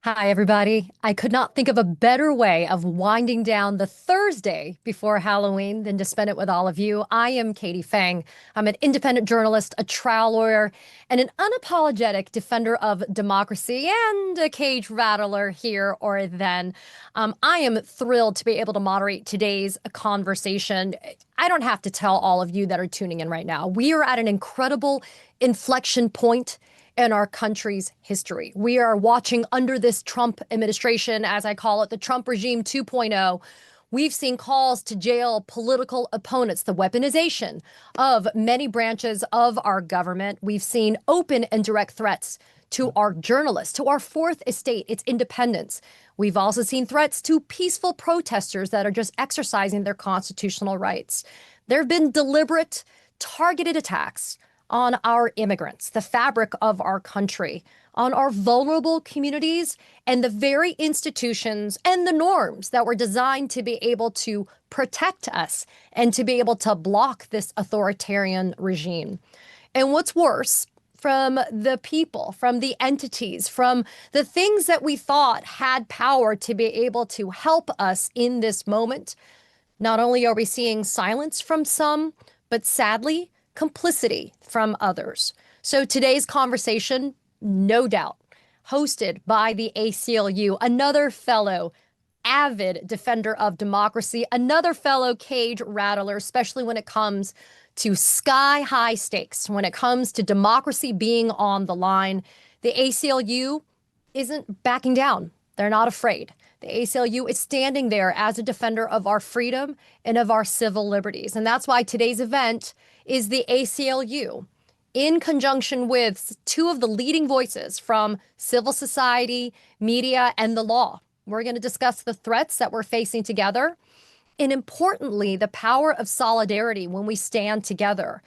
Hi, everybody. I could not think of a better way of winding down the Thursday before Halloween than to spend it with all of you. I am Katie Phang. I'm an independent journalist, a trial lawyer, and an unapologetic defender of democracy and a cage rattler here or then. I am thrilled to be able to moderate today's conversation. I don't have to tell all of you that are tuning in right now. We are at an incredible inflection point in our country's history. We are watching under this Trump administration, as I call it, the Trump regime 2.0. We've seen calls to jail political opponents, the weaponization of many branches of our government. We've seen open and direct threats to our journalists, to our fourth estate, its independence. We've also seen threats to peaceful protesters that are just exercising their constitutional rights. There have been deliberate, targeted attacks on our immigrants, the fabric of our country, on our vulnerable communities, and the very institutions and the norms that were designed to be able to protect us and to be able to block this authoritarian regime. And what's worse, from the people, from the entities, from the things that we thought had power to be able to help us in this moment, not only are we seeing silence from some, but sadly, complicity from others. So today's conversation, no doubt, hosted by the ACLU, another fellow avid defender of democracy, another fellow cage rattler, especially when it comes to sky high stakes, when it comes to democracy being on the line. The ACLU isn't backing down. They're not afraid. The ACLU is standing there as a defender of our freedom and of our civil liberties. And that's why today's event is the ACLU, in conjunction with two of the leading voices from civil society, media, and the law. We're going to discuss the threats that we're facing together, and importantly, the power of solidarity when we stand together.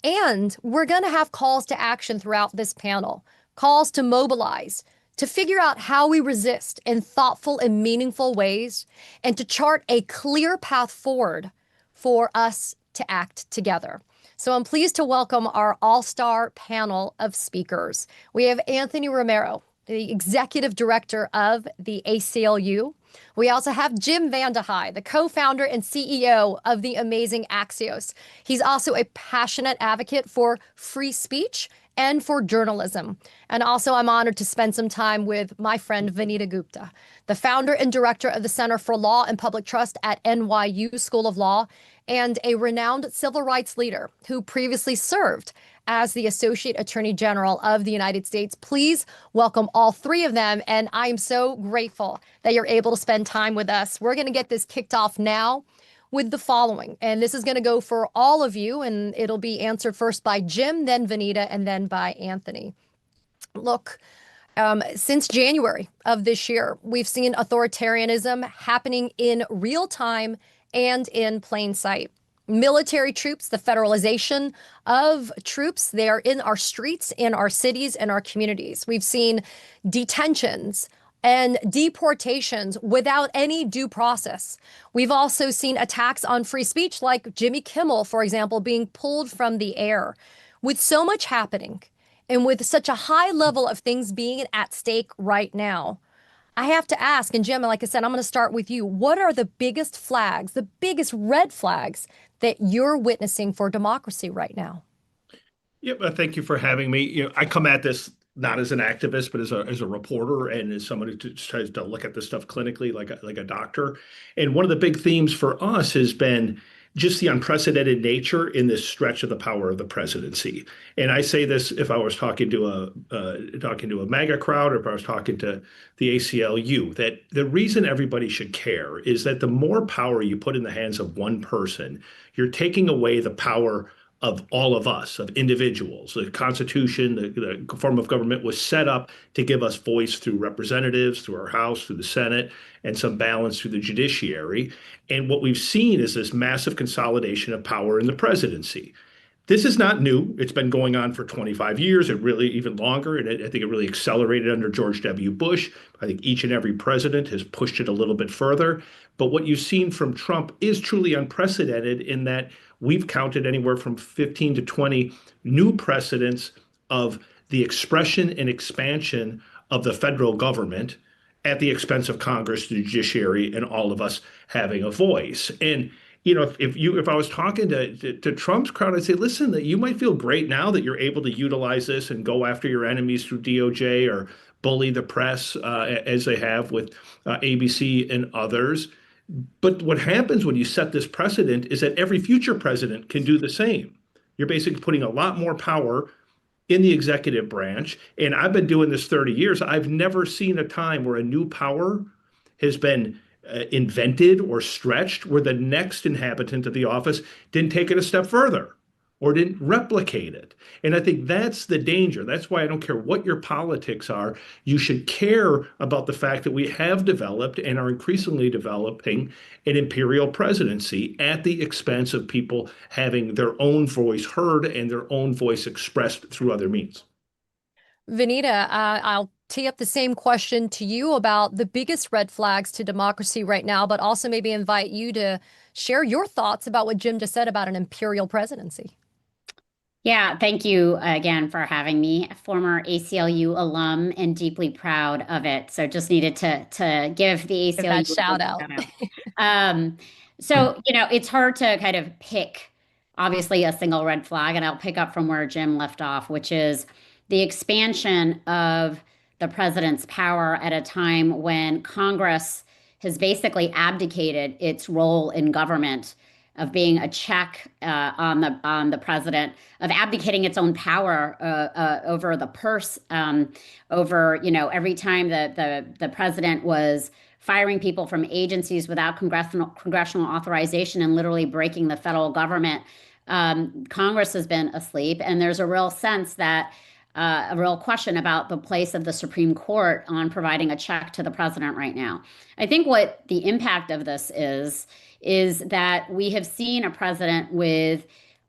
And we're going to have calls to action throughout this panel, calls to mobilize, to figure out how we resist in thoughtful and meaningful ways, and to chart a clear path forward for us to act together. So I'm pleased to welcome our all-star panel of speakers. We have Anthony Romero, the executive director of the ACLU. We also have Jim VandeHei, the co-founder and CEO of the amazing Axios. He's also a passionate advocate for free speech and for journalism. And also, I'm honored to spend some time with my friend Vanita Gupta, the founder and director of the Center for Law and Public Trust at NYU School of Law, and a renowned civil rights leader who previously served as the Associate Attorney General of the United States. Please welcome all three of them. And I'm so grateful that you're able to spend time with us. We're going to get this kicked off now with the following. And this is going to go for all of you, and it'll be answered first by Jim, then Vanita, and then by Anthony. Look, since January of this year, we've seen authoritarianism happening in real time and in plain sight. Military troops, the federalization of troops, they are in our streets, in our cities, in our communities. We've seen detentions and deportations without any due process. We've also seen attacks on free speech, like Jimmy Kimmel, for example, being pulled from the air. With so much happening and with such a high level of things being at stake right now, I have to ask, and Jim, like I said, I'm going to start with you. What are the biggest flags, the biggest red flags that you're witnessing for democracy right now? Yep, thank you for having me. I come at this not as an activist, but as a reporter and as someone who tries to look at this stuff clinically, like a doctor. And one of the big themes for us has been just the unprecedented nature in this stretch of the power of the presidency. And I say this if I was talking to a MAGA crowd, or if I was talking to the ACLU, that the reason everybody should care is that the more power you put in the hands of one person, you're taking away the power of all of us, of individuals. The Constitution, the form of government was set up to give us voice through representatives, through our House, through the Senate, and some balance through the judiciary. And what we've seen is this massive consolidation of power in the presidency. This is not new. It's been going on for 25 years, and really even longer. And I think it really accelerated under George W. Bush. I think each and every president has pushed it a little bit further. But what you've seen from Trump is truly unprecedented in that we've counted anywhere from 15 to 20 new precedents of the expression and expansion of the federal government at the expense of Congress, the judiciary, and all of us having a voice. And if I was talking to Trump's crowd, I'd say, listen, that you might feel great now that you're able to utilize this and go after your enemies through DOJ or bully the press as they have with ABC and others. But what happens when you set this precedent is that every future president can do the same. You're basically putting a lot more power in the executive branch. And I've been doing this 30 years. I've never seen a time where a new power has been invented or stretched where the next inhabitant of the office didn't take it a step further or didn't replicate it. And I think that's the danger. That's why I don't care what your politics are. You should care about the fact that we have developed and are increasingly developing an imperial presidency at the expense of people having their own voice heard and their own voice expressed through other means. Vanita, I'll tee up the same question to you about the biggest red flags to democracy right now, but also maybe invite you to share your thoughts about what Jim just said about an imperial presidency. Yeah, thank you again for having me. Former ACLU alum and deeply proud of it. So just needed to give the ACLU that shout out. So, it's hard to kind of pick, obviously, a single red flag, and I'll pick up from where Jim left off, which is the expansion of the president's power at a time when Congress has basically abdicated its role in government of being a check on the president, of abdicating its own power over the purse, over every time the president was firing people from agencies without congressional authorization and literally breaking the federal government. Congress has been asleep, and there's a real sense that a real question about the place of the Supreme Court on providing a check to the president right now. I think what the impact of this is that we have seen a president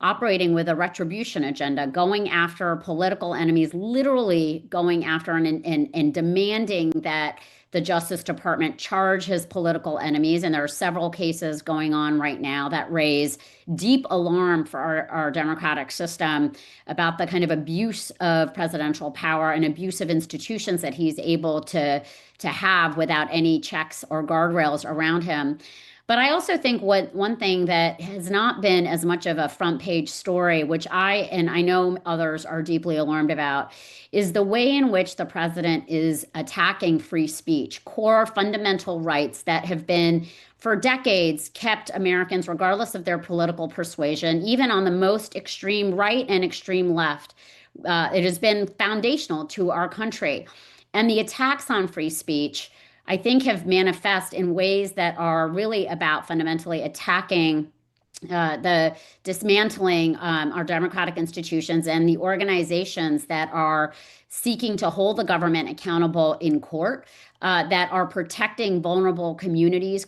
operating with a retribution agenda, going after political enemies, literally going after and demanding that the Justice Department charge his political enemies. And there are several cases going on right now that raise deep alarm for our democratic system about the kind of abuse of presidential power and abuse of institutions that he's able to have without any checks or guardrails around him. But I also think one thing that has not been as much of a front page story, which I know others are deeply alarmed about, is the way in which the president is attacking free speech, core fundamental rights that have been for decades kept Americans, regardless of their political persuasion, even on the most extreme right and extreme left. It has been foundational to our country. And the attacks on free speech, I think, have manifest in ways that are really about fundamentally attacking the dismantling our democratic institutions and the organizations that are seeking to hold the government accountable in court, that are protecting vulnerable communities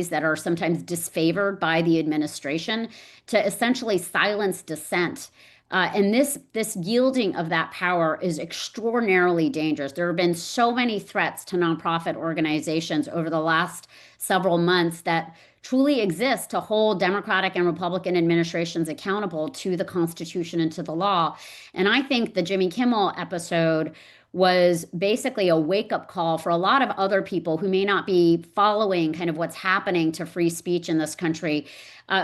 that are sometimes disfavored by the administration, to essentially silence dissent. And this yielding of that power is extraordinarily dangerous. There have been so many threats to nonprofit organizations over the last several months that truly exist to hold Democratic and Republican administrations accountable to the Constitution and to the law. And I think the Jimmy Kimmel episode was basically a wake-up call for a lot of other people who may not be following kind of what's happening to free speech in this country.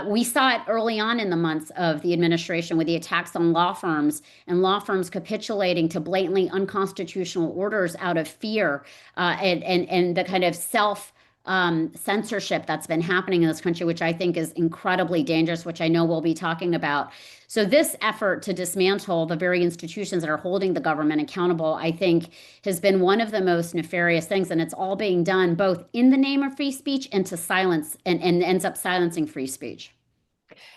We saw it early on in the months of the administration with the attacks on law firms and law firms capitulating to blatantly unconstitutional orders out of fear, and the kind of censorship that's been happening in this country, which I think is incredibly dangerous, which I know we'll be talking about. So this effort to dismantle the very institutions that are holding the government accountable, I think, has been one of the most nefarious things. And it's all being done both in the name of free speech and to silence and ends up silencing free speech.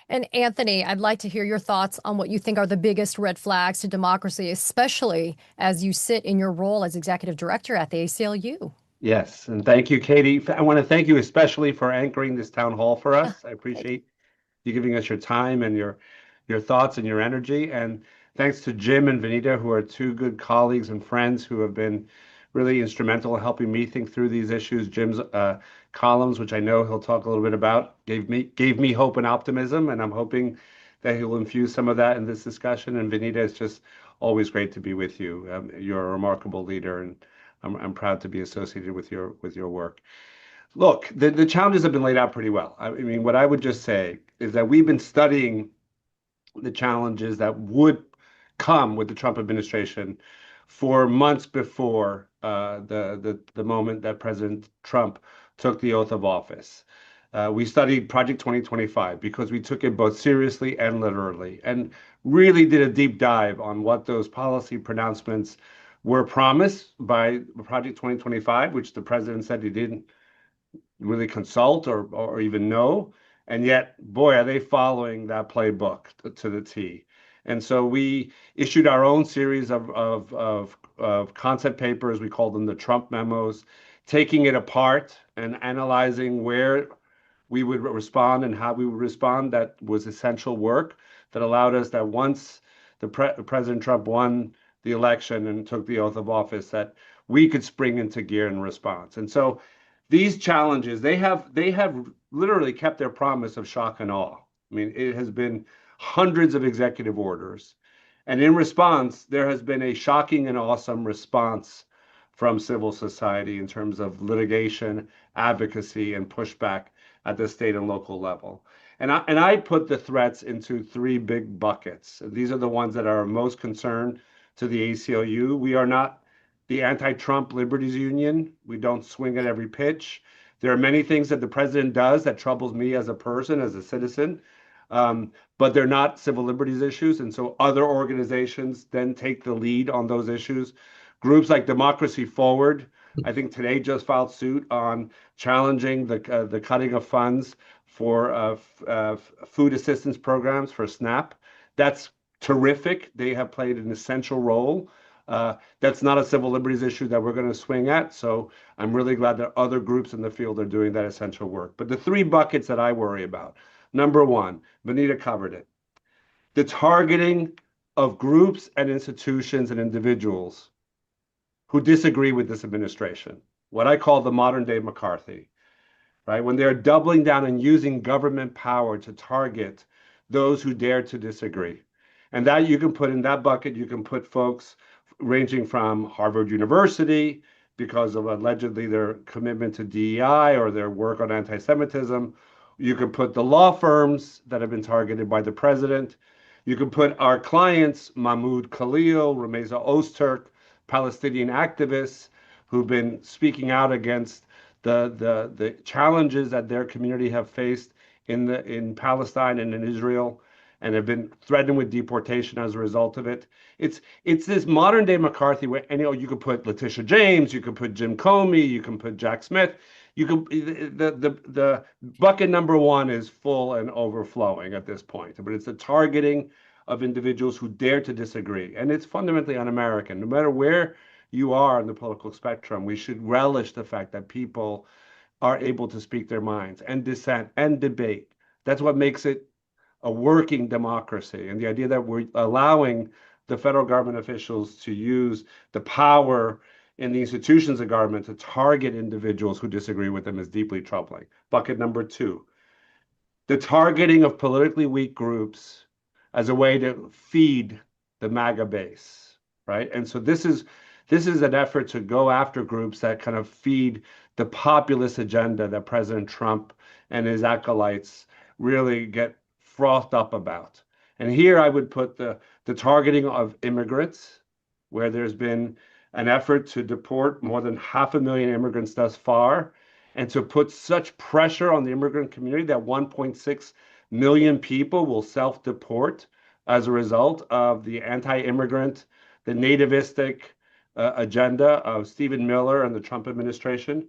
And Anthony, I'd like to hear your thoughts on what you think are the biggest red flags to democracy, especially as you sit in your role as executive director at the ACLU. Yes, and thank you, Katie. I want to thank you especially for anchoring this town hall for us. I appreciate you giving us your time and your thoughts and your energy. And thanks to Jim and Vanita, who are two good colleagues and friends who have been really instrumental in helping me think through these issues. Jim's columns, which I know he'll talk a little bit about, gave me hope and optimism, and I'm hoping that he'll infuse some of that in this discussion. And Vanita, it's just always great to be with you. You're a remarkable leader, and I'm proud to be associated with your work. Look, the challenges have been laid out pretty well. I mean, what I would just say is that we've been studying the challenges that would come with the Trump administration for months before the moment that President Trump took the oath of office. We studied Project 2025 because we took it both seriously and literally, and really did a deep dive on what those policy pronouncements were promised by Project 2025, which the president said he didn't really consult or even know. And yet, boy, are they following that playbook to the T. And so we issued our own series of concept papers. We called them the Trump memos, taking it apart and analyzing where we would respond and how we would respond. That was essential work that allowed us that once President Trump won the election and took the oath of office, that we could spring into gear in response. And so these challenges, they have literally kept their promise of shock and awe. I mean, it has been hundreds of executive orders. And in response, there has been a shocking and awesome response from civil society in terms of litigation, advocacy, and pushback at the state and local level. And I put the threats into three big buckets. These are the ones that are most concerned to the ACLU. We are not the anti-Trump Liberties Union. We don't swing at every pitch. There are many things that the president does that troubles me as a person, as a citizen, but they're not civil liberties issues. And so other organizations then take the lead on those issues. Groups like Democracy Forward, I think today just filed suit on challenging the cutting of funds for food assistance programs for SNAP. That's terrific. They have played an essential role. That's not a civil liberties issue that we're going to swing at. So I'm really glad that other groups in the field are doing that essential work. But the three buckets that I worry about, number one, Vanita covered it. The targeting of groups and institutions and individuals who disagree with this administration, what I call the modern day McCarthy, right? When they're doubling down and using government power to target those who dare to disagree. And that you can put in that bucket, you can put folks ranging from Harvard University because of allegedly their commitment to DEI or their work on anti-Semitism. You can put the law firms that have been targeted by the president. You can put our clients, Mahmoud Khalil, Rameza Ozturk, Palestinian activists who've been speaking out against the challenges that their community have faced in Palestine and in Israel, and have been threatened with deportation as a result of it. It's this modern day McCarthy where you could put Letitia James, you could put Jim Comey, you can put Jack Smith. You could the bucket number one is full and overflowing at this point, but it's the targeting of individuals who dare to disagree, and it's fundamentally un-American. No matter where you are on the political spectrum, we should relish the fact that people are able to speak their minds and dissent and debate. That's what makes it a working democracy. And the idea that we're allowing the federal government officials to use the power in the institutions of government to target individuals who disagree with them is deeply troubling. Bucket number two, the targeting of politically weak groups as a way to feed the MAGA base, right? And so this is an effort to go after groups that kind of feed the populist agenda that President Trump and his acolytes really get frothed up about. And here I would put the targeting of immigrants, where there's been an effort to deport more than 500,000 immigrants thus far, and to put such pressure on the immigrant community that 1.6 million people will self-deport as a result of the anti-immigrant, the nativistic agenda of Stephen Miller and the Trump administration.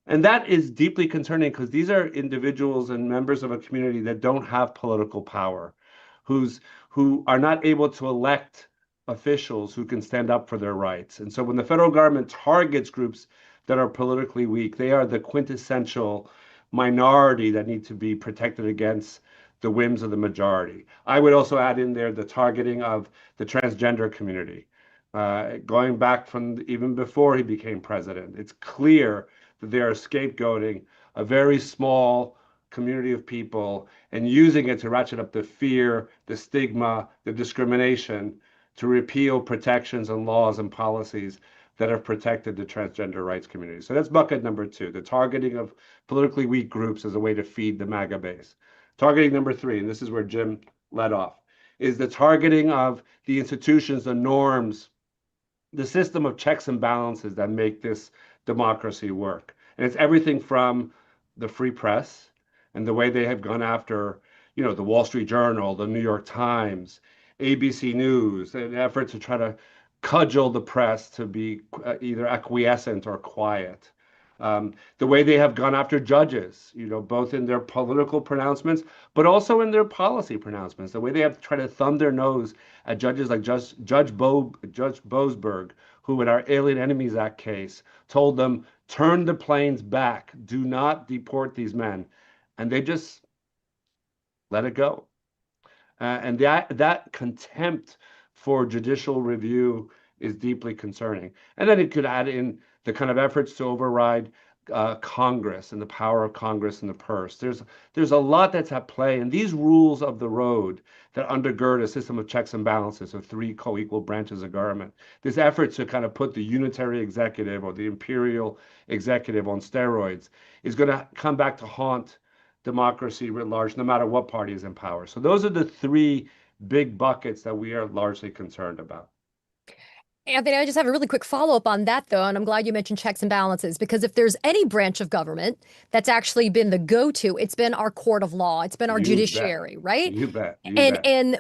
And that is deeply concerning because these are individuals and members of a community that don't have political power, who are not able to elect officials who can stand up for their rights. And so when the federal government targets groups that are politically weak, they are the quintessential minority that need to be protected against the whims of the majority. I would also add in there the targeting of the transgender community. Going back from even before he became president, it's clear that they are scapegoating a very small community of people and using it to ratchet up the fear, the stigma, the discrimination, to repeal protections and laws and policies that have protected the transgender rights community. So that's bucket number two, the targeting of politically weak groups as a way to feed the MAGA base. Targeting number three, and this is where Jim led off, is the targeting of the institutions, the norms, the system of checks and balances that make this democracy work. And it's everything from the free press and the way they have gone after, the Wall Street Journal, the New York Times, ABC News, an effort to try to cudgel the press to be either acquiescent or quiet. The way they have gone after judges, both in their political pronouncements, but also in their policy pronouncements. The way they have tried to thumb their nose at judges like Judge Boasberg, who in our Alien Enemies Act case told them, turn the planes back, do not deport these men. And they just let it go. And that contempt for judicial review is deeply concerning. And then it could add in the kind of efforts to override Congress and the power of Congress and the purse. There's a lot that's at play, and these rules of the road that undergird a system of checks and balances of three co-equal branches of government, this effort to kind of put the unitary executive or the imperial executive on steroids is going to come back to haunt democracy writ large, no matter what party is in power. So those are the three big buckets that we are largely concerned about. Anthony, I just have a really quick follow-up on that, though, and I'm glad you mentioned checks and balances, because if there's any branch of government that's actually been the go-to, it's been our court of law, it's been our judiciary, right? You bet.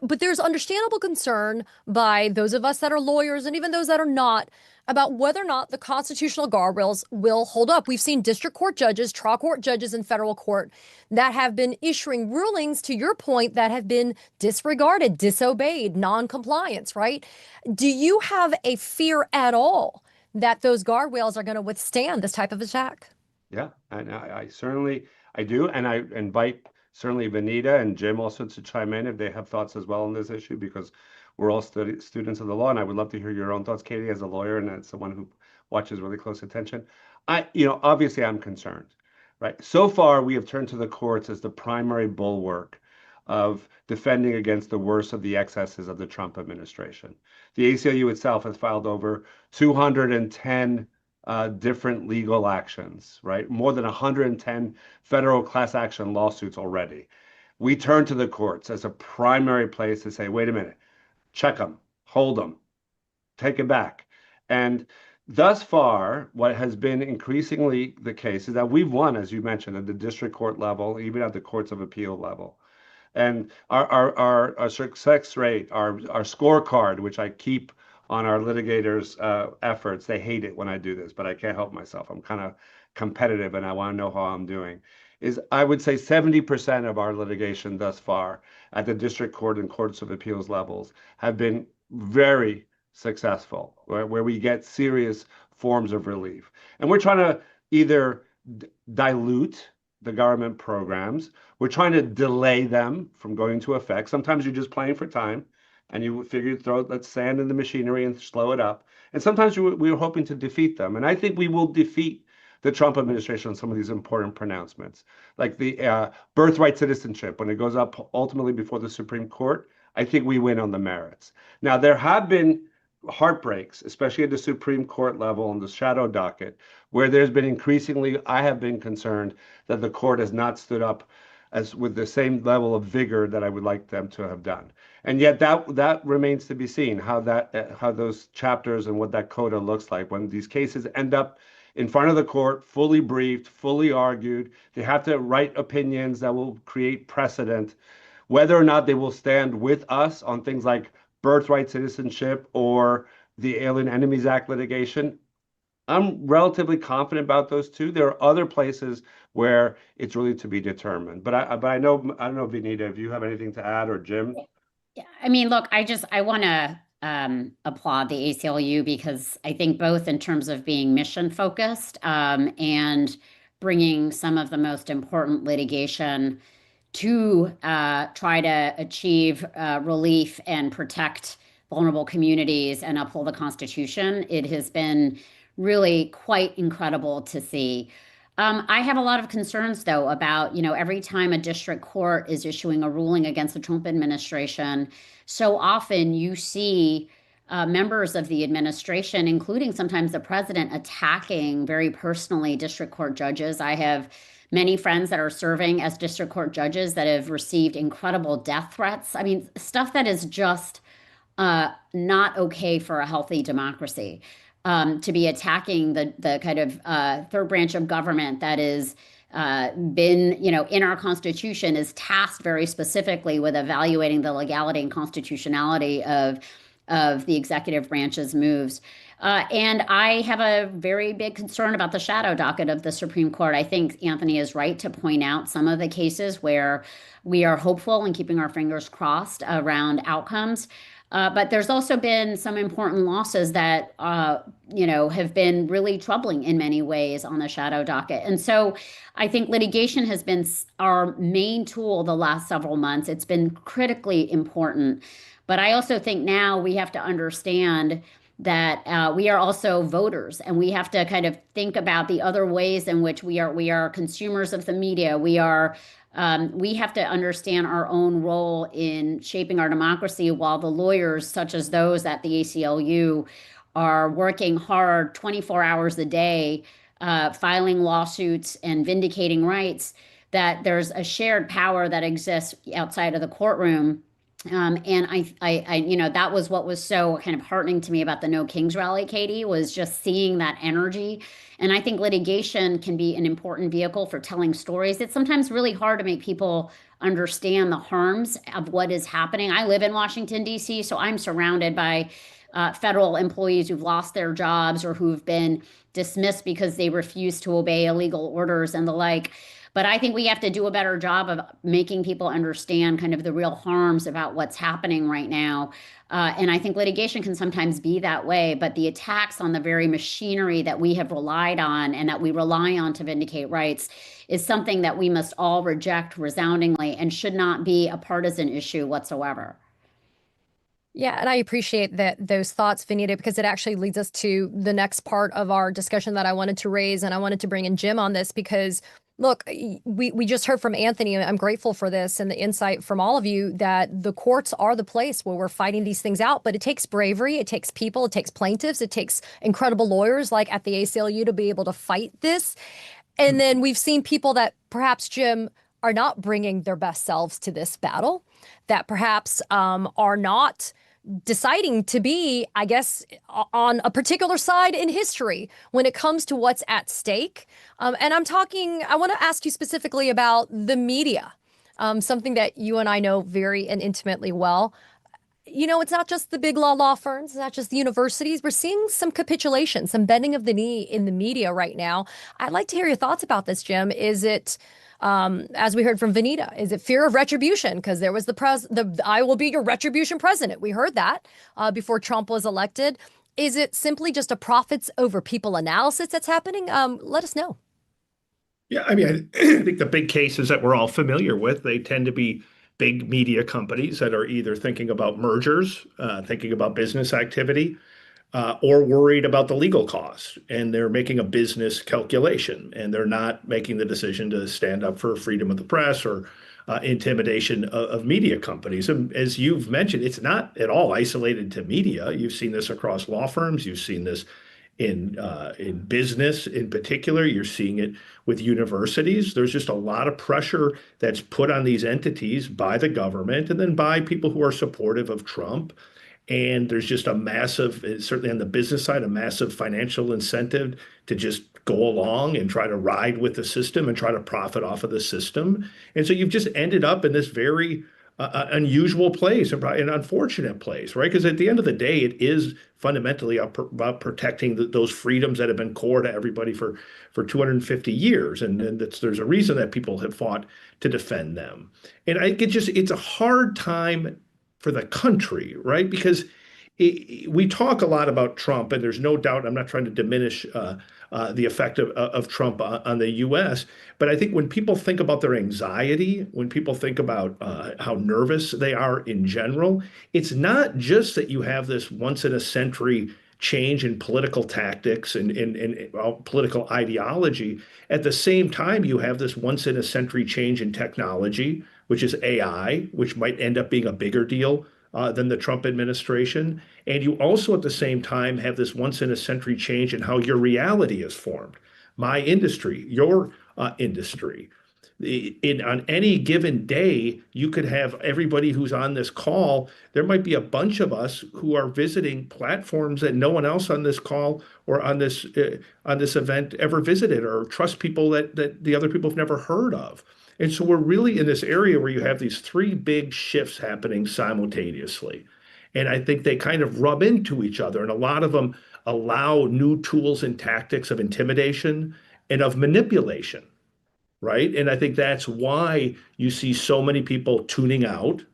But there's understandable concern by those of us that are lawyers and even those that are not about whether or not the constitutional guardrails will hold up. We've seen district court judges, trial court judges in federal court that have been issuing rulings, to your point, that have been disregarded, disobeyed, non-compliance, right? Do you have a fear at all that those guardrails are going to withstand this type of attack? Yeah, and I certainly do. And I invite certainly Vanita and Jim also to chime in if they have thoughts as well on this issue, because we're all students of the law, and I would love to hear your own thoughts, Katie, as a lawyer and as someone who watches really close attention. Obviously I'm concerned, right? So far, we have turned to the courts as the primary bulwark of defending against the worst of the excesses of the Trump administration. The ACLU itself has filed over 210 different legal actions, right? More than 110 federal class action lawsuits already. We turn to the courts as a primary place to say, wait a minute, check them, hold them, take it back. And thus far, what has been increasingly the case is that we've won, as you mentioned, at the district court level, even at the courts of appeal level. And our success rate, our scorecard, which I keep on our litigators' efforts, they hate it when I do this, but I can't help myself. I'm kind of competitive and I want to know how I'm doing, is I would say 70% of our litigation thus far at the district court and courts of appeals levels have been very successful, where we get serious forms of relief. And we're trying to either dilute the government programs, we're trying to delay them from going into effect. Sometimes you're just playing for time and you figure throw that sand in the machinery and slow it up. And sometimes we were hoping to defeat them. And I think we will defeat the Trump administration on some of these important pronouncements, like the birthright citizenship, when it goes up ultimately before the Supreme Court. I think we win on the merits. Now, there have been heartbreaks, especially at the Supreme Court level on the shadow docket, where there's been increasingly, I have been concerned that the court has not stood up as with the same level of vigor that I would like them to have done. And yet that remains to be seen, how those chapters and what that coda looks like when these cases end up in front of the court, fully briefed, fully argued. They have to write opinions that will create precedent. Whether or not they will stand with us on things like birthright citizenship or the Alien Enemies Act litigation, I'm relatively confident about those two. There are other places where it's really to be determined. But I don't know, Vanita, if you have anything to add, or Jim. Yeah, I mean, look, I want to applaud the ACLU, because I think both in terms of being mission focused and bringing some of the most important litigation to try to achieve relief and protect vulnerable communities and uphold the Constitution. It has been really quite incredible to see. I have a lot of concerns, though, about, every time a district court is issuing a ruling against the Trump administration, so often you see members of the administration, including sometimes the president, attacking very personally district court judges. I have many friends that are serving as district court judges that have received incredible death threats. I mean, stuff that is just not okay for a healthy democracy. To be attacking the kind of third branch of government that is been, in our Constitution is tasked very specifically with evaluating the legality and constitutionality of the executive branch's moves. And I have a very big concern about the shadow docket of the Supreme Court. I think Anthony is right to point out some of the cases where we are hopeful and keeping our fingers crossed around outcomes. But there's also been some important losses that, have been really troubling in many ways on the shadow docket. And so I think litigation has been our main tool the last several months. It's been critically important. But I also think now we have to understand that we are also voters, and we have to kind of think about the other ways in which we are consumers of the media. We have to understand our own role in shaping our democracy, while the lawyers, such as those at the ACLU, are working hard 24 hours a day, filing lawsuits and vindicating rights, that there's a shared power that exists outside of the courtroom. And I that was what was so kind of heartening to me about the No Kings rally, Katie, was just seeing that energy. And I think litigation can be an important vehicle for telling stories. It's sometimes really hard to make people understand the harms of what is happening. I live in Washington, D.C., so I'm surrounded by federal employees who've lost their jobs or who've been dismissed because they refuse to obey illegal orders and the like. But I think we have to do a better job of making people understand kind of the real harms about what's happening right now. And I think litigation can sometimes be that way, but the attacks on the very machinery that we have relied on and that we rely on to vindicate rights is something that we must all reject resoundingly and should not be a partisan issue whatsoever. Yeah, and I appreciate those thoughts, Vanita, because it actually leads us to the next part of our discussion that I wanted to raise, and I wanted to bring in Jim on this because, look, we just heard from Anthony, and I'm grateful for this and the insight from all of you that the courts are the place where we're fighting these things out, but it takes bravery, it takes people, it takes plaintiffs, it takes incredible lawyers like at the ACLU to be able to fight this. And then we've seen people that perhaps, Jim, are not bringing their best selves to this battle, that perhaps are not deciding to be, I guess, on a particular side in history when it comes to what's at stake. And I want to ask you specifically about the media, something that you and I know very and intimately well. It's not just the big law firms, it's not just the universities. We're seeing some capitulation, some bending of the knee in the media right now. I'd like to hear your thoughts about this, Jim. Is it, as we heard from Vanita, is it fear of retribution? Because there was the I will be your retribution president. We heard that before Trump was elected. Is it simply just a profits over people analysis that's happening? Let us know. Yeah, I mean, I think the big cases that we're all familiar with, they tend to be big media companies that are either thinking about mergers, thinking about business activity, or worried about the legal costs. And they're making a business calculation, and they're not making the decision to stand up for freedom of the press or intimidation of media companies. And as you've mentioned, it's not at all isolated to media. You've seen this across law firms. You've seen this in business in particular. You're seeing it with universities. There's just a lot of pressure that's put on these entities by the government and then by people who are supportive of Trump. And there's just a massive, certainly on the business side, a massive financial incentive to just go along and try to ride with the system and try to profit off of the system. And so you've just ended up in this very unusual place, an unfortunate place, right? Because at the end of the day, it is fundamentally about protecting those freedoms that have been core to everybody for 250 years. And there's a reason that people have fought to defend them. And it's a hard time for the country, right? Because we talk a lot about Trump, and there's no doubt, I'm not trying to diminish the effect of Trump on the U.S., but I think when people think about their anxiety, when people think about how nervous they are in general, it's not just that you have this once-in-a-century change in political tactics and political ideology. At the same time, you have this once-in-a-century change in technology, which is AI, which might end up being a bigger deal than the Trump administration. And you also, at the same time, have this once in a century change in how your reality is formed. My industry, your industry. On any given day, you could have everybody who's on this call. There might be a bunch of us who are visiting platforms that no one else on this call or on this event ever visited, or trust people that the other people have never heard of. And so we're really in this area where you have these three big shifts happening simultaneously. And I think they kind of rub into each other. And a lot of them allow new tools and tactics of intimidation and of manipulation, right? And I think that's why you see so many people tuning out,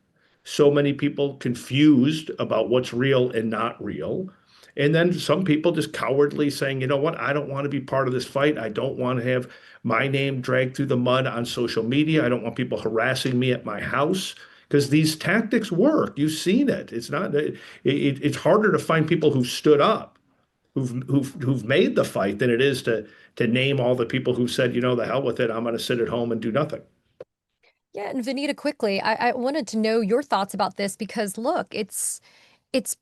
so many people confused about what's real and not real. And then some people just cowardly saying, you know what, I don't want to be part of this fight. I don't want to have my name dragged through the mud on social media. I don't want people harassing me at my house, because these tactics work. You've seen it. It's not, it's harder to find people who've stood up, who've made the fight, than it is to name all the people who said, you know, the hell with it, I'm going to sit at home and do nothing. Yeah, and Vanita, quickly, I wanted to know your thoughts about this because, look, it's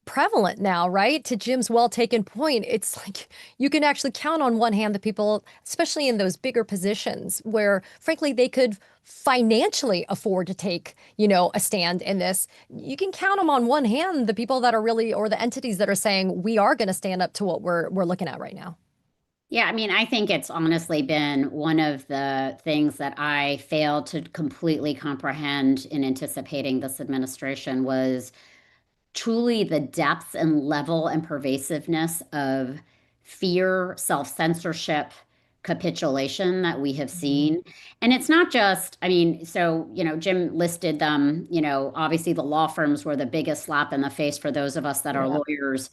prevalent now, right? To Jim's well-taken point, it's like you can actually count on one hand the people, especially in those bigger positions where, frankly, they could financially afford to take, a stand in this. You can count them on one hand, the people that are really, or the entities that are saying, we are going to stand up to what we're looking at right now. Yeah, I mean, I think it's honestly been one of the things that I failed to completely comprehend in anticipating this administration was truly the depth and level and pervasiveness of fear, self-censorship, capitulation that we have seen. And it's not just, I mean, so, Jim listed them, obviously the law firms were the biggest slap in the face for those of us that are lawyers.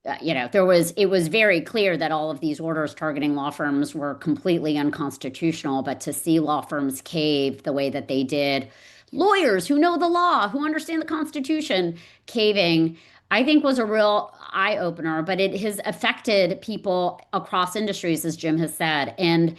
It was very clear that all of these orders targeting law firms were completely unconstitutional, but to see law firms cave the way that they did, lawyers who know the law, who understand the Constitution, caving, I think was a real eye opener, but it has affected people across industries, as Jim has said. And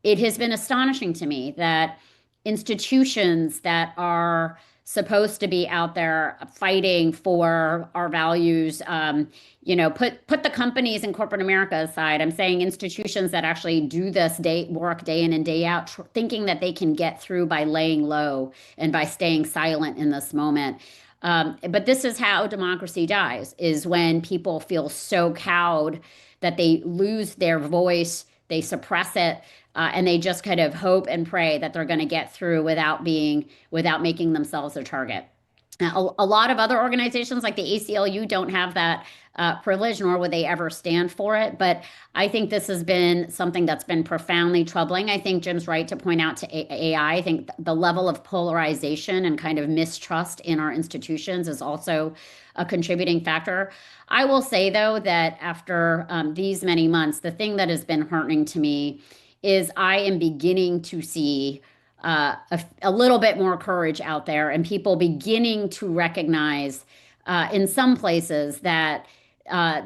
it has been astonishing to me that institutions that are supposed to be out there fighting for our values, put the companies in corporate America aside. I'm saying institutions that actually do this work day in and day out, thinking that they can get through by laying low and by staying silent in this moment. But this is how democracy dies, is when people feel so cowed that they lose their voice, they suppress it, and they just kind of hope and pray that they're going to get through without making themselves a target. A lot of other organizations like the ACLU don't have that privilege, nor would they ever stand for it. But I think this has been something that's been profoundly troubling. I think Jim's right to point out to AI. I think the level of polarization and kind of mistrust in our institutions is also a contributing factor. I will say, though, that after these many months, the thing that has been heartening to me is I am beginning to see a little bit more courage out there, and people beginning to recognize in some places that they're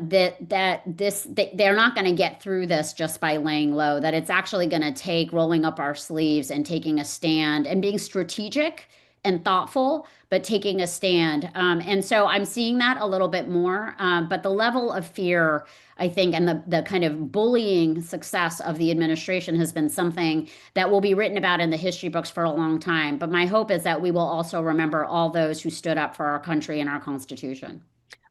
not going to get through this just by laying low, that it's actually going to take rolling up our sleeves and taking a stand and being strategic and thoughtful, but taking a stand. And so I'm seeing that a little bit more. But the level of fear, I think, and the kind of bullying success of the administration has been something that will be written about in the history books for a long time. But my hope is that we will also remember all those who stood up for our country and our Constitution.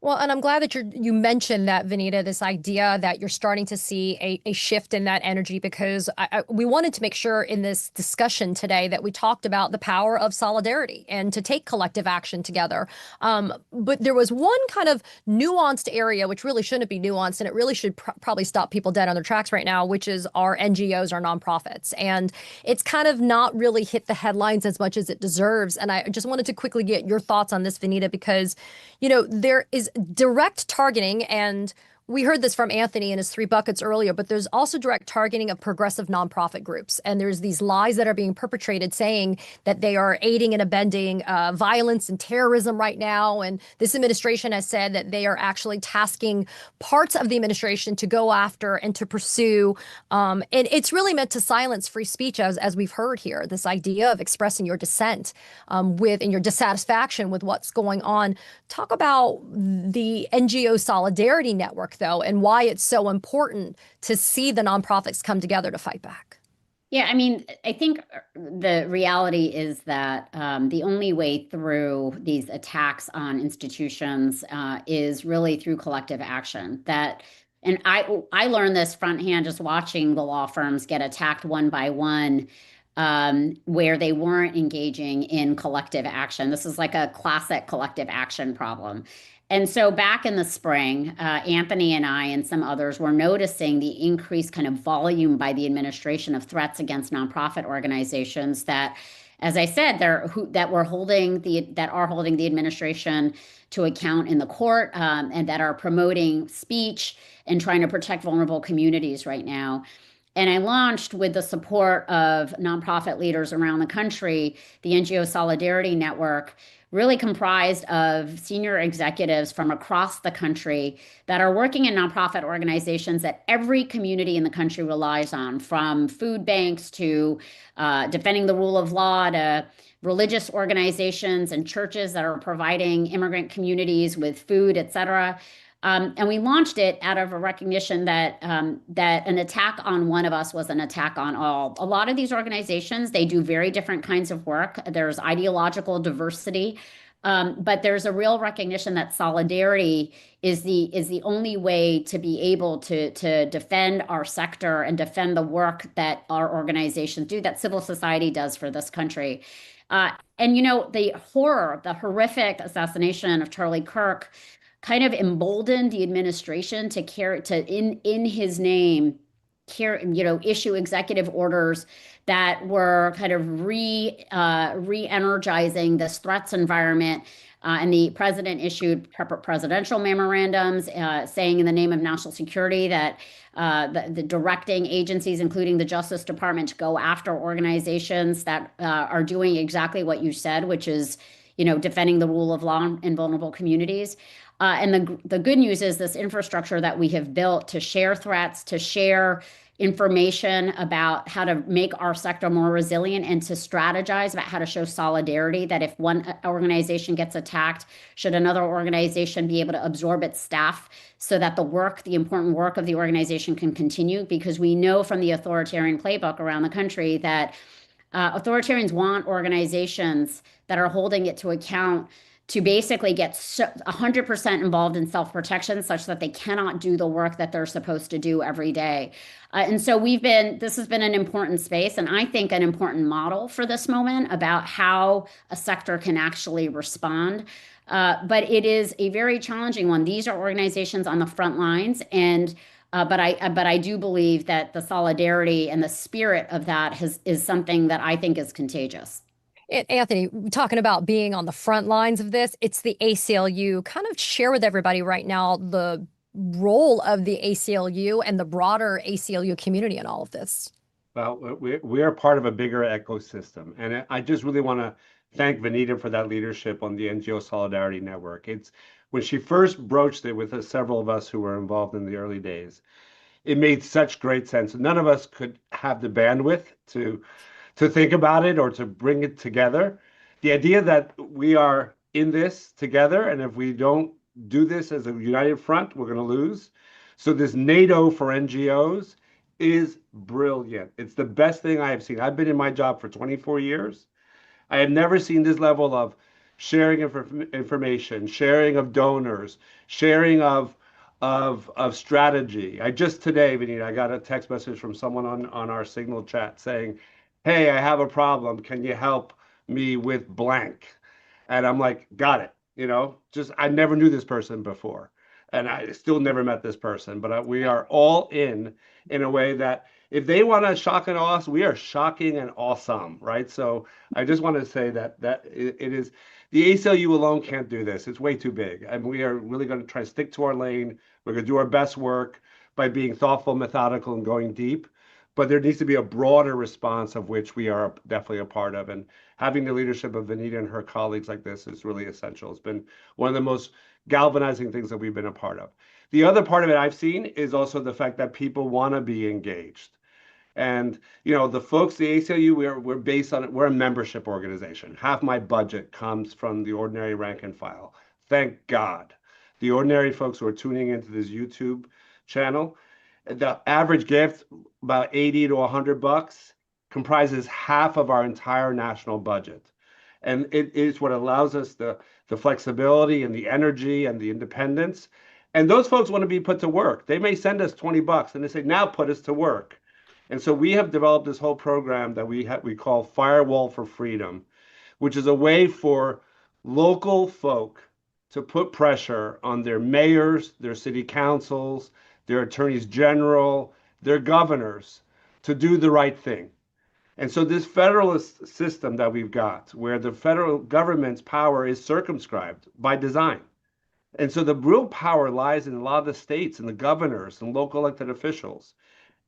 Well, and I'm glad that you mentioned that, Vanita, this idea that you're starting to see a shift in that energy, because we wanted to make sure in this discussion today that we talked about the power of solidarity and to take collective action together. But there was one kind of nuanced area, which really shouldn't be nuanced, and it really should probably stop people dead on their tracks right now, which is our NGOs, our nonprofits. And it's kind of not really hit the headlines as much as it deserves. And I just wanted to quickly get your thoughts on this, Vanita, because, there is direct targeting, and we heard this from Anthony in his 3 buckets earlier, but there's also direct targeting of progressive nonprofit groups. And there's these lies that are being perpetrated saying that they are aiding and abetting violence and terrorism right now. And this administration has said that they are actually tasking parts of the administration to go after and to pursue. And it's really meant to silence free speech, as we've heard here, this idea of expressing your dissent with and your dissatisfaction with what's going on. Talk about the NGO Solidarity Network, though, and why it's so important to see the nonprofits come together to fight back. Yeah, I mean, I think the reality is that the only way through these attacks on institutions is really through collective action. And I learned this firsthand just watching the law firms get attacked one by one, where they weren't engaging in collective action. This is like a classic collective action problem. And so back in the spring, Anthony and I and some others were noticing the increased kind of volume by the administration of threats against nonprofit organizations that, as I said, that are holding the administration to account in the court, and that are promoting speech and trying to protect vulnerable communities right now. And I launched, with the support of nonprofit leaders around the country, the NGO Solidarity Network, really comprised of senior executives from across the country that are working in nonprofit organizations that every community in the country relies on, from food banks to defending the rule of law to religious organizations and churches that are providing immigrant communities with food, et cetera. And we launched it out of a recognition that an attack on one of us was an attack on all. A lot of these organizations, they do very different kinds of work. There's ideological diversity, but there's a real recognition that solidarity is the only way to be able to defend our sector and defend the work that our organizations do, that civil society does for this country. And the horrific assassination of Charlie Kirk kind of emboldened the administration in his name, issue executive orders that were kind of re-energizing this threats environment. And the president issued presidential memorandums saying, in the name of national security, that the directing agencies, including the Justice Department, to go after organizations that are doing exactly what you said, which is, defending the rule of law in vulnerable communities. And the good news is this infrastructure that we have built to share threats, to share information about how to make our sector more resilient, and to strategize about how to show solidarity, that if one organization gets attacked, should another organization be able to absorb its staff so that the important work of the organization can continue. Because we know from the authoritarian playbook around the country that authoritarians want organizations that are holding it to account to basically get 100% involved in self-protection, such that they cannot do the work that they're supposed to do every day. And so this has been an important space, and I think an important model for this moment about how a sector can actually respond. But it is a very challenging one. These are organizations on the front lines, and but I do believe that the solidarity and the spirit of that is something that I think is contagious. Anthony, talking about being on the front lines of this, it's the ACLU. Kind of share with everybody right now the role of the ACLU and the broader ACLU community in all of this. Well, we are part of a bigger ecosystem. And I just really want to thank Vanita for that leadership on the NGO Solidarity Network. It's when she first broached it with several of us who were involved in the early days, it made such great sense. None of us could have the bandwidth to think about it or to bring it together. The idea that we are in this together, and if we don't do this as a united front, we're going to lose. So this NATO for NGOs is brilliant. It's the best thing I have seen. I've been in my job for 24 years. I have never seen this level of sharing information, sharing of donors, sharing of strategy. I just today, Vanita, I got a text message from someone on our Signal chat saying, "Hey, I have a problem. Can you help me with blank?" And I'm like, got it. I never knew this person before, and I still never met this person, but we are all in a way that if they want to shock and awe us, we are shocking and awesome, right? So I just want to say that it is the ACLU alone can't do this. It's way too big. And we are really going to try to stick to our lane. We're going to do our best work by being thoughtful, methodical, and going deep. But there needs to be a broader response, of which we are definitely a part of. And having the leadership of Vanita and her colleagues like this is really essential. It's been one of the most galvanizing things that we've been a part of. The other part of it I've seen is also the fact that people want to be engaged. And, you know, the folks, the ACLU, we're based on it. We're a membership organization. Half my budget comes from the ordinary rank and file. Thank God. The ordinary folks who are tuning into this YouTube channel, the average gift, about 80 to 100 bucks, comprises half of our entire national budget. And it is what allows us the flexibility and the energy and the independence. And those folks want to be put to work. They may send us 20 bucks and they say, now put us to work. And so we have developed this whole program that we call Firewall for Freedom, which is a way for local folk to put pressure on their mayors, their city councils, their attorneys general, their governors to do the right thing. And so this federalist system that we've got, where the federal government's power is circumscribed by design. And so the real power lies in a lot of the states and the governors and local elected officials.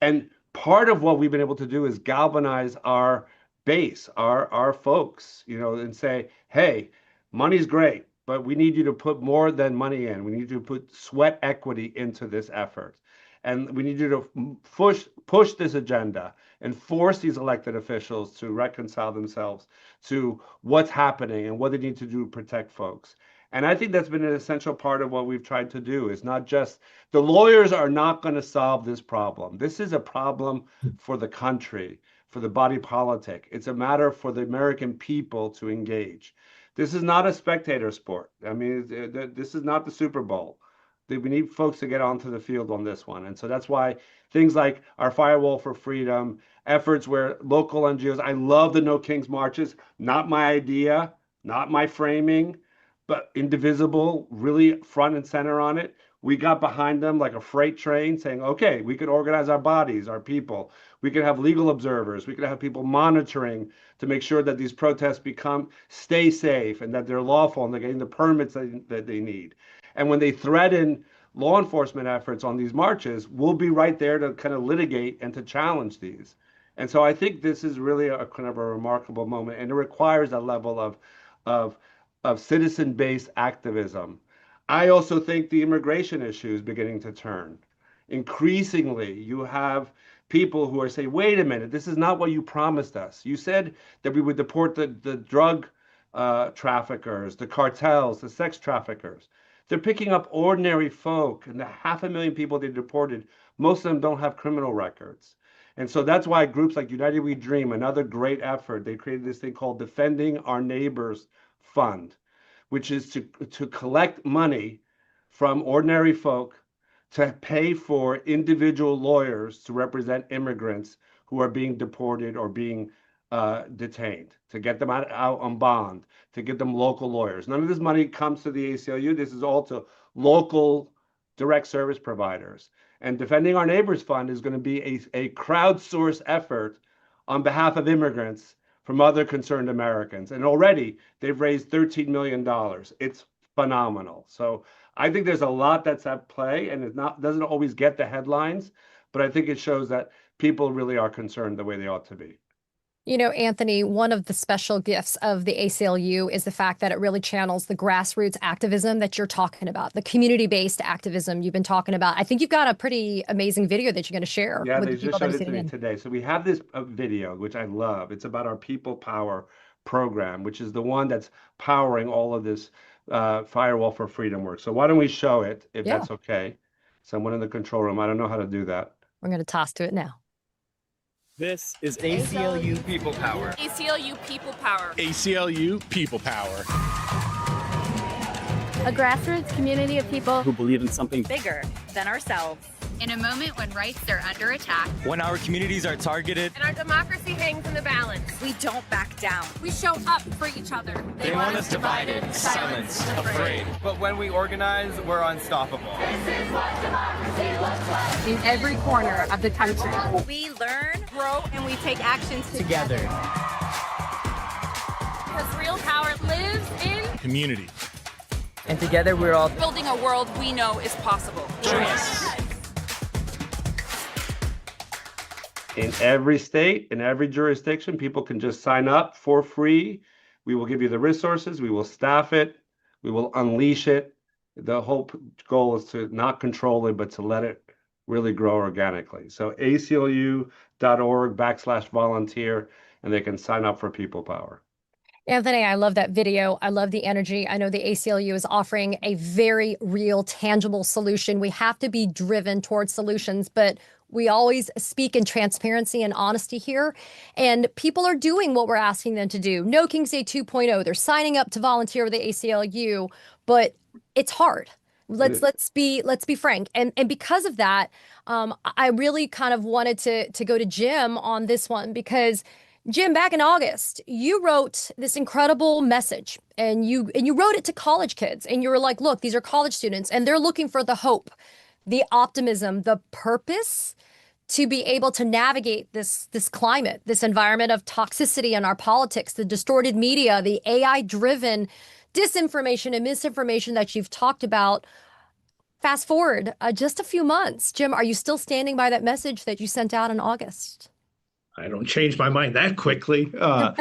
And part of what we've been able to do is galvanize our base, our folks, you know, and say, hey, money's great, but we need you to put more than money in. We need you to put sweat equity into this effort. And we need you to push this agenda and force these elected officials to reconcile themselves to what's happening and what they need to do to protect folks. And I think that's been an essential part of what we've tried to do. Is not just the lawyers are not going to solve this problem. This is a problem for the country, for the body politic. It's a matter for the American people to engage. This is not a spectator sport. I mean, this is not the Super Bowl. We need folks to get onto the field on this one. And so that's why things like our Firewall for Freedom, efforts where local NGOs, I love the No Kings marches, not my idea, not my framing, but Indivisible, really front and center on it. We got behind them like a freight train saying, okay, we could organize our bodies, our people. We could have legal observers. We could have people monitoring to make sure that these protests stay safe and that they're lawful and they're getting the permits that they need. And when they threaten law enforcement efforts on these marches, we'll be right there to kind of litigate and to challenge these. And so I think this is really a kind of a remarkable moment, and it requires a level of citizen-based activism. I also think the immigration issue is beginning to turn. Increasingly, you have people who are saying, wait a minute, this is not what you promised us. You said that we would deport the drug traffickers, the cartels, the sex traffickers. They're picking up ordinary folk, and the 500,000 people they deported, most of them don't have criminal records. And so that's why groups like United We Dream, another great effort, they created this thing called Defending Our Neighbors Fund, which is to collect money from ordinary folk to pay for individual lawyers to represent immigrants who are being deported or being detained, to get them out on bond, to get them local lawyers. None of this money comes to the ACLU. This is all to local direct service providers. And Defending Our Neighbors Fund is going to be a crowdsourced effort on behalf of immigrants from other concerned Americans. And already they've raised $13 million. It's phenomenal. So I think there's a lot that's at play, and it doesn't always get the headlines, but I think it shows that people really are concerned the way they ought to be. You know, Anthony, one of the special gifts of the ACLU is the fact that it really channels the grassroots activism that you're talking about, the community-based activism you've been talking about. I think you've got a pretty amazing video that you're going to share. Yeah, with they the people just showed that it to me today. So we have this video, which I love. It's about our People Power program, which is the one that's powering all of this Firewall for Freedom work. So why don't we show it, if that's okay? Someone in the control room. I don't know how to do that. We're going to toss to it now. This is ACLU People Power. ACLU People Power. ACLU People Power. A grassroots community of people who believe in something Bigger than ourselves. In a moment when rights are under attack, when our communities are targeted, And our democracy hangs in the balance. we don't back down. We show up for each other. they want us divided, silenced, afraid. But when we organize, we're unstoppable. In every corner of the country. We learn, Grow, and we take actions Together. Because real power lives in Community. And together we're all building a world we know is possible. In every state, in every jurisdiction, people can just sign up for free. We will give you the resources. We will staff it. We will unleash it. The whole goal is to not control it, but to let it really grow organically. So aclu.org/volunteer, and they can sign up for People Power. Anthony, I love that video. I love the energy. I know the ACLU is offering a very real, tangible solution. We have to be driven towards solutions, but we always speak in transparency and honesty here. And people are doing what we're asking them to do. No King's Day 2.0. They're signing up to volunteer with the ACLU, but it's hard. Let's be frank. And because of that, I really kind of wanted to go to Jim on this one, because Jim, back in August, you wrote this incredible message, and you wrote it to college kids, and you were like, look, these are college students and they're looking for the hope, the optimism, the purpose to be able to navigate this climate, this environment of toxicity in our politics, the distorted media, the AI-driven disinformation and misinformation that you've talked about. Fast forward just a few months. Jim, are you still standing by that message that you sent out in August? I don't change my mind that quickly. No,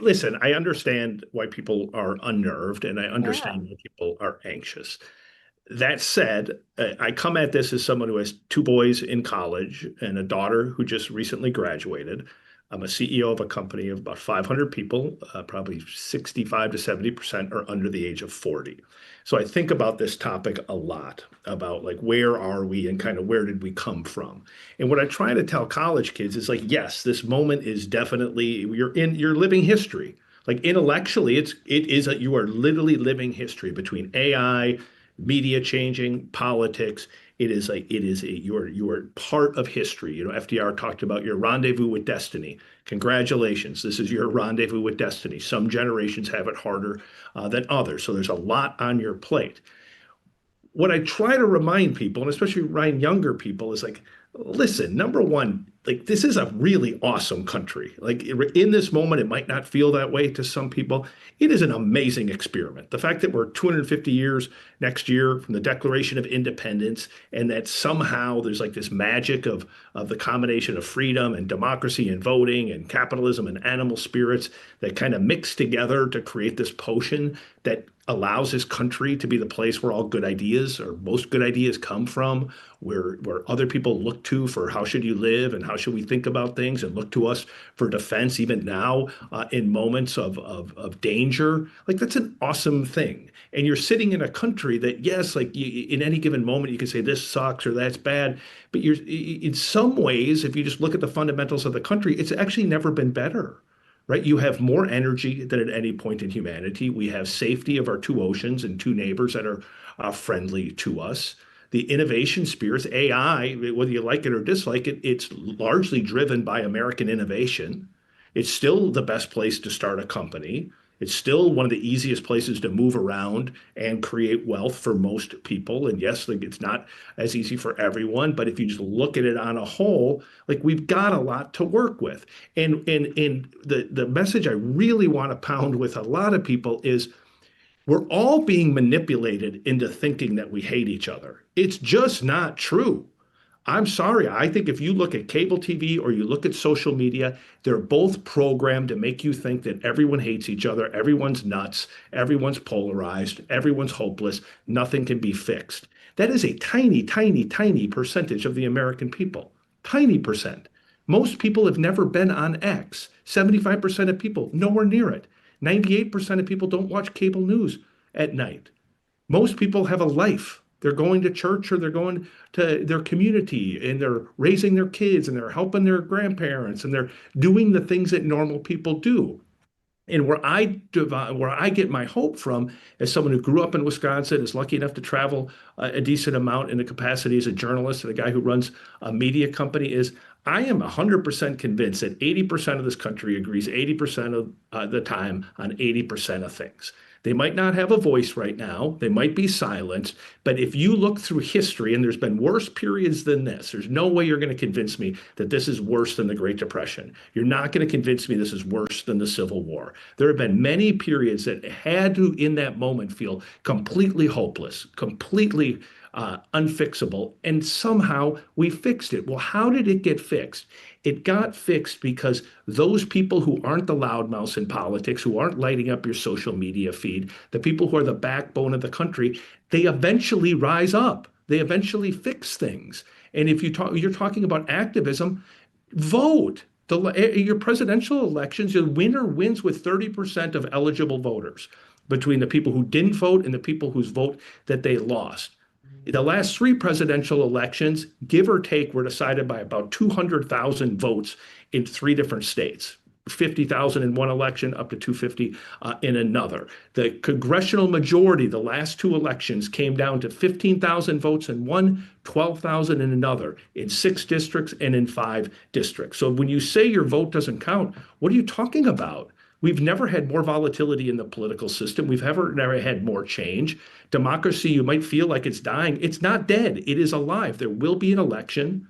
listen, I understand why people are unnerved, and I understand why people are anxious. That said, I come at this as someone who has two boys in college and a daughter who just recently graduated. I'm a CEO of a company of about 500 people, probably 65 to 70% are under the age of 40. So I think about this topic a lot, about like, where are we and kind of where did we come from? And what I try to tell college kids is like, yes, this moment is definitely, you're living history. Like intellectually, you are literally living history between AI, media changing, politics. You are part of history. You know, FDR talked about your rendezvous with destiny. Congratulations, this is your rendezvous with destiny. Some generations have it harder than others, so there's a lot on your plate. What I try to remind people, and especially remind younger people, is like, listen, number one, like this is a really awesome country. Like in this moment, it might not feel that way to some people. It is an amazing experiment. The fact that we're 250 years next year from the Declaration of Independence, and that somehow there's like this magic of the combination of freedom and democracy and voting and capitalism and animal spirits that kind of mix together to create this potion that allows this country to be the place where all good ideas, or most good ideas, come from, where other people look to for how should you live and how should we think about things, and look to us for defense even now in moments of danger. Like that's an awesome thing. And you're sitting in a country that, yes, like in any given moment you can say this sucks or that's bad, but you're in some ways, if you just look at the fundamentals of the country, it's actually never been better. Right? You have more energy than at any point in humanity. We have safety of our two oceans and two neighbors that are friendly to us. The innovation spirits, AI, whether you like it or dislike it, it's largely driven by American innovation. It's still the best place to start a company. It's still one of the easiest places to move around and create wealth for most people. And yes, like it's not as easy for everyone, but if you just look at it on a whole, like we've got a lot to work with. And the message I really want to pound with a lot of people is we're all being manipulated into thinking that we hate each other. It's just not true. I'm sorry. I think if you look at cable TV or you look at social media, they're both programmed to make you think that everyone hates each other, everyone's nuts, everyone's polarized, everyone's hopeless, nothing can be fixed. That is a tiny, tiny, tiny percentage of the American people. Tiny percent. Most people have never been on X. 75% of people, nowhere near it. 98% of people don't watch cable news at night. Most people have a life. They're going to church, or they're going to their community, and they're raising their kids, and they're helping their grandparents, and they're doing the things that normal people do. And where I get my hope from, as someone who grew up in Wisconsin, is lucky enough to travel a decent amount in the capacity as a journalist and a guy who runs a media company, is I am 100% convinced that 80% of this country agrees 80% of the time on 80% of things. They might not have a voice right now. They might be silenced. But if you look through history, and there's been worse periods than this, there's no way you're going to convince me that this is worse than the Great Depression. You're not going to convince me this is worse than the Civil War. There have been many periods that had to, in that moment, feel completely hopeless, completely unfixable, and somehow we fixed it. Well, how did it get fixed? It got fixed because those people who aren't the loudmouths in politics, who aren't lighting up your social media feed, the people who are the backbone of the country, they eventually rise up. They eventually fix things. And if you're talking about activism, vote. Your presidential elections, your winner wins with 30% of eligible voters between the people who didn't vote and the people whose vote that they lost. The last 3 presidential elections, give or take, were decided by about 200,000 votes in 3 different states. 50,000 in one election, up to 250 in another. The congressional majority, the last 2 elections, came down to 15,000 votes in one, 12,000 in another, in 6 districts and in 5 districts. So when you say your vote doesn't count, what are you talking about? We've never had more volatility in the political system. We've never had more change. Democracy, you might feel like it's dying. It's not dead. It is alive. There will be an election.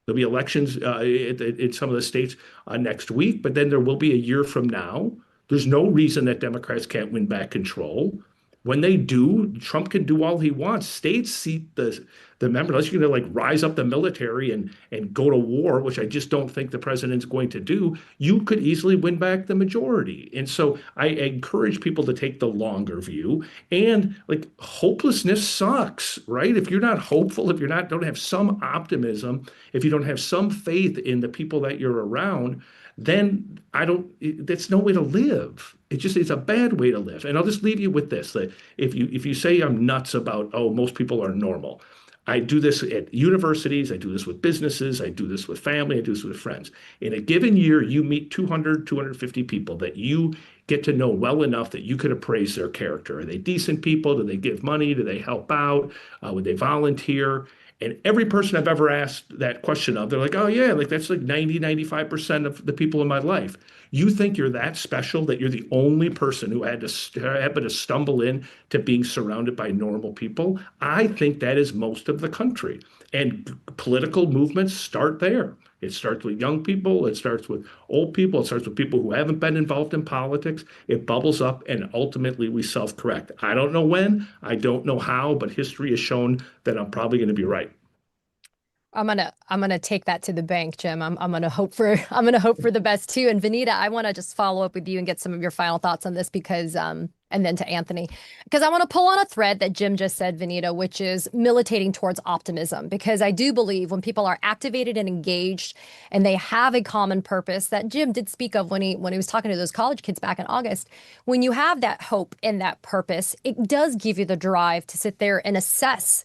There'll be elections in some of the states next week, but then there will be a year from now. There's no reason that Democrats can't win back control. When they do, Trump can do all he wants. States seat the members, unless you're going to like rise up the military and go to war, which I just don't think the president's going to do. You could easily win back the majority. And so I encourage people to take the longer view. And like hopelessness sucks, right? If you're not hopeful, if don't have some optimism, if you don't have some faith in the people that you're around, then that's no way to live. It's a bad way to live. And I'll just leave you with this, that if you say I'm nuts about, oh, most people are normal. I do this at universities, I do this with businesses, I do this with family, I do this with friends. In a given year, you meet 200, 250 people that you get to know well enough that you could appraise their character. Are they decent people? Do they give money? Do they help out? Would they volunteer? And every person I've ever asked that question of, they're like, oh yeah, like that's like 90, 95% of the people in my life. You think you're that special that you're the only person who happened to stumble in to being surrounded by normal people? I think that is most of the country. And political movements start there. It starts with young people. It starts with old people. It starts with people who haven't been involved in politics. It bubbles up, and ultimately we self-correct. I don't know when, I don't know how, but history has shown that I'm probably going to be right. I'm gonna take that to the bank, Jim. I'm gonna hope for the best too. And Vanita, I want to just follow up with you and get some of your final thoughts on this because and then to Anthony, because I want to pull on a thread that Jim just said, Vanita, which is militating towards optimism. Because I do believe when people are activated and engaged and they have a common purpose that Jim did speak of when he was talking to those college kids back in August, when you have that hope and that purpose, it does give you the drive to sit there and assess.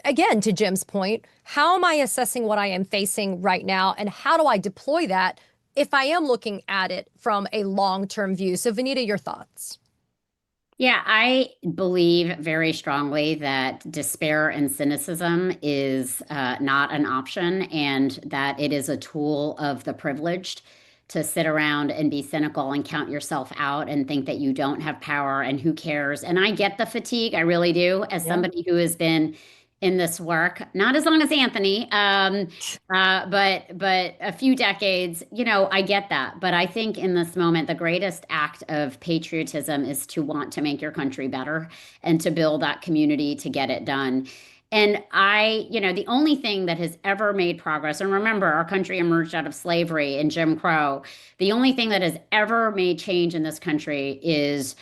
Again, to Jim's point, how am I assessing what I am facing right now, and how do I deploy that if I am looking at it from a long-term view? So, Vanita, your thoughts. Yeah, I believe very strongly that despair and cynicism is not an option, and that it is a tool of the privileged to sit around and be cynical and count yourself out and think that you don't have power and who cares. And I get the fatigue, I really do, as somebody who has been in this work, not as long as Anthony, but a few decades, I get that. But I think in this moment, the greatest act of patriotism is to want to make your country better and to build that community to get it done. And the only thing that has ever made progress, and remember, our country emerged out of slavery and Jim Crow, the only thing that has ever made change in this country is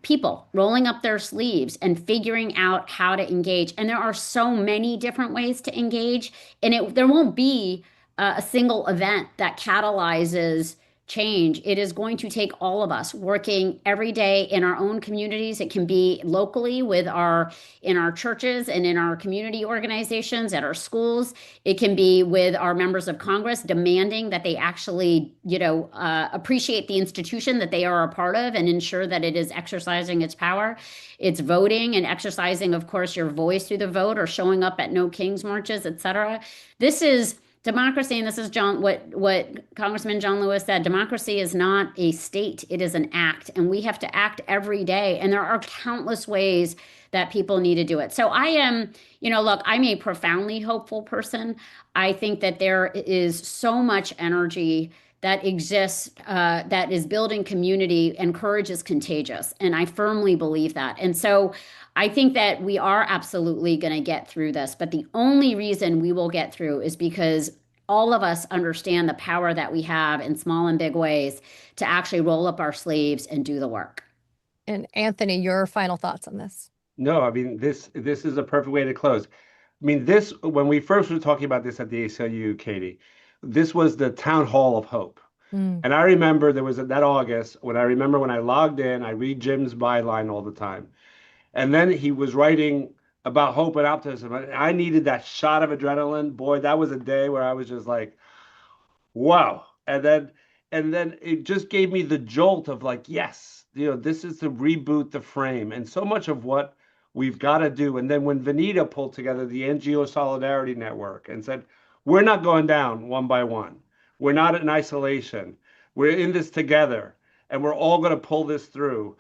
people rolling up their sleeves and figuring out how to engage. And there are so many different ways to engage, and there won't be a single event that catalyzes change. It is going to take all of us working every day in our own communities. It can be locally in our churches and in our community organizations, at our schools. It can be with our members of Congress demanding that they actually, appreciate the institution that they are a part of and ensure that it is exercising its power. It's voting and exercising, of course, your voice through the vote, or showing up at No Kings marches, et cetera. This is democracy, and this is what Congressman John Lewis said, democracy is not a state, it is an act, and we have to act every day. And there are countless ways that people need to do it. So I am, look, I'm a profoundly hopeful person. I think that there is so much energy that exists, that is building community, and courage is contagious. And I firmly believe that. And so I think that we are absolutely going to get through this. But the only reason we will get through is because all of us understand the power that we have in small and big ways to actually roll up our sleeves and do the work. And Anthony, your final thoughts on this? No, I mean, this is a perfect way to close. I mean, when we first were talking about this at the ACLU, Katie, this was the town hall of hope. And I remember there was that August when I logged in, I read Jim's byline all the time. And then he was writing about hope and optimism. I needed that shot of adrenaline. Boy, that was a day where I was just like, wow. And then it just gave me the jolt of like, yes, this is to reboot the frame. And so much of what we've got to do. And then when Vanita pulled together the NGO Solidarity Network and said, we're not going down one by one. We're not in isolation. We're in this together, and we're all going to pull this through.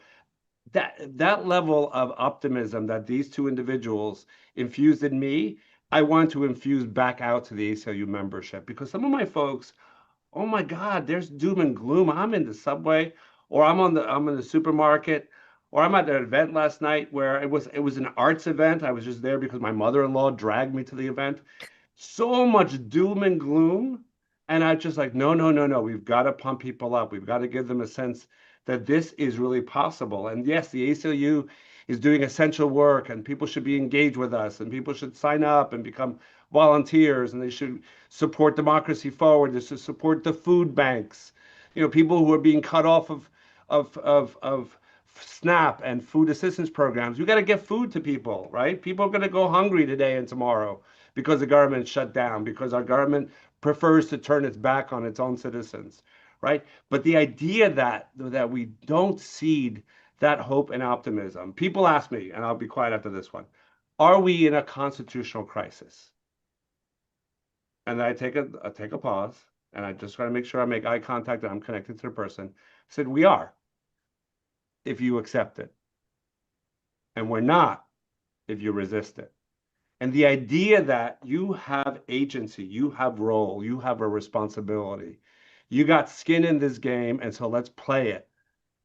That level of optimism that these two individuals infused in me, I want to infuse back out to the ACLU membership, because some of my folks, oh my God, there's doom and gloom. I'm in the subway, or I'm in the supermarket, or I'm at an event last night where it was an arts event. I was just there because my mother-in-law dragged me to the event. So much doom and gloom. And I just like, no. We've got to pump people up. We've got to give them a sense that this is really possible. And yes, the ACLU is doing essential work, and people should be engaged with us, and people should sign up and become volunteers, and they should support Democracy Forward. They should support the food banks. People who are being cut off of SNAP and food assistance programs. We got to get food to people, right? People are going to go hungry today and tomorrow because the government shut down, because our government prefers to turn its back on its own citizens, right? But the idea that we don't cede that hope and optimism. People ask me, and I'll be quiet after this one, are we in a constitutional crisis? And I take a pause, and I just try to make sure I make eye contact and I'm connected to the person. I said, we are, if you accept it. And we're not, if you resist it. And the idea that you have agency, you have role, you have a responsibility, you got skin in this game, and so let's play it,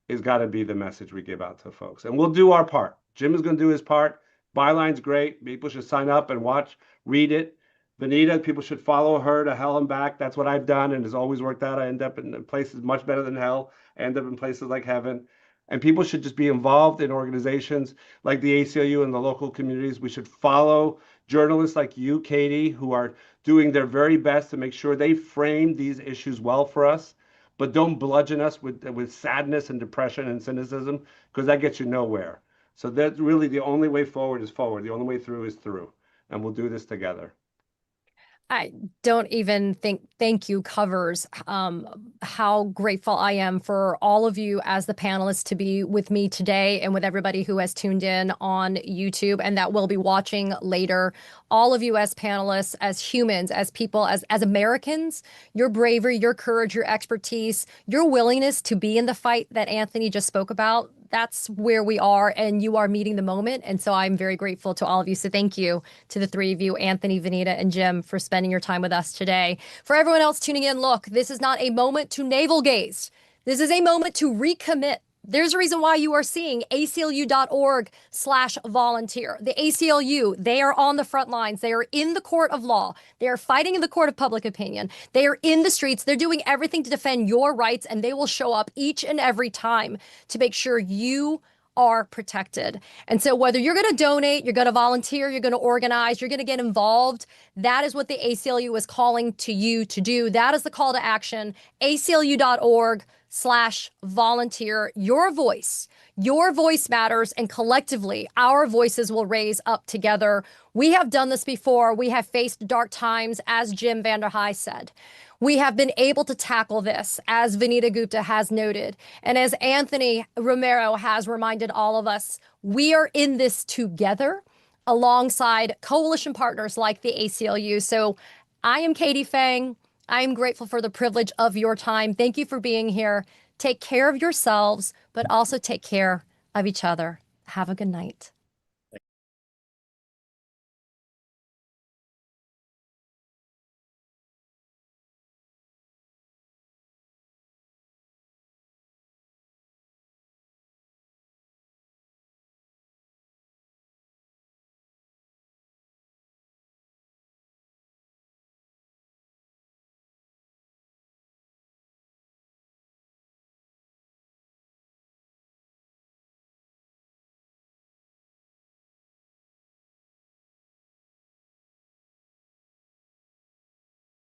is got to be the message we give out to folks. And we'll do our part. Jim is going to do his part. Byline's great. People should sign up and watch, read it. Vanita, people should follow her to hell and back. That's what I've done, and it's always worked out. I end up in places much better than hell. I end up in places like heaven. And people should just be involved in organizations like the ACLU and the local communities. We should follow journalists like you, Katie, who are doing their very best to make sure they frame these issues well for us, but don't bludgeon us with sadness and depression and cynicism, because that gets you nowhere. So that's really the only way forward is forward. The only way through is through. And we'll do this together. I don't even think thank you covers how grateful I am for all of you as the panelists to be with me today, and with everybody who has tuned in on YouTube and that will be watching later. All of you as panelists, as humans, as people, as Americans, your bravery, your courage, your expertise, your willingness to be in the fight that Anthony just spoke about, that's where we are, and you are meeting the moment. And so I'm very grateful to all of you. So thank you to the three of you, Anthony, Vanita, and Jim, for spending your time with us today. For everyone else tuning in, look, this is not a moment to navel gaze. This is a moment to recommit. There's a reason why you are seeing aclu.org/volunteer. The ACLU, they are on the front lines. They are in the court of law. They are fighting in the court of public opinion. They are in the streets. They're doing everything to defend your rights, and they will show up each and every time to make sure you are protected. And so whether you're going to donate, you're going to volunteer, you're going to organize, you're going to get involved, that is what the ACLU is calling to you to do. That is the call to action. aclu.org/volunteer. Your voice matters, and collectively our voices will raise up together. We have done this before. We have faced dark times, as Jim VandeHei said. We have been able to tackle this, as Vanita Gupta has noted. And as Anthony Romero has reminded all of us, we are in this together alongside coalition partners like the ACLU. So I am Katie Phang. I am grateful for the privilege of your time. Thank you for being here. Take care of yourselves, but also take care of each other. Have a good night.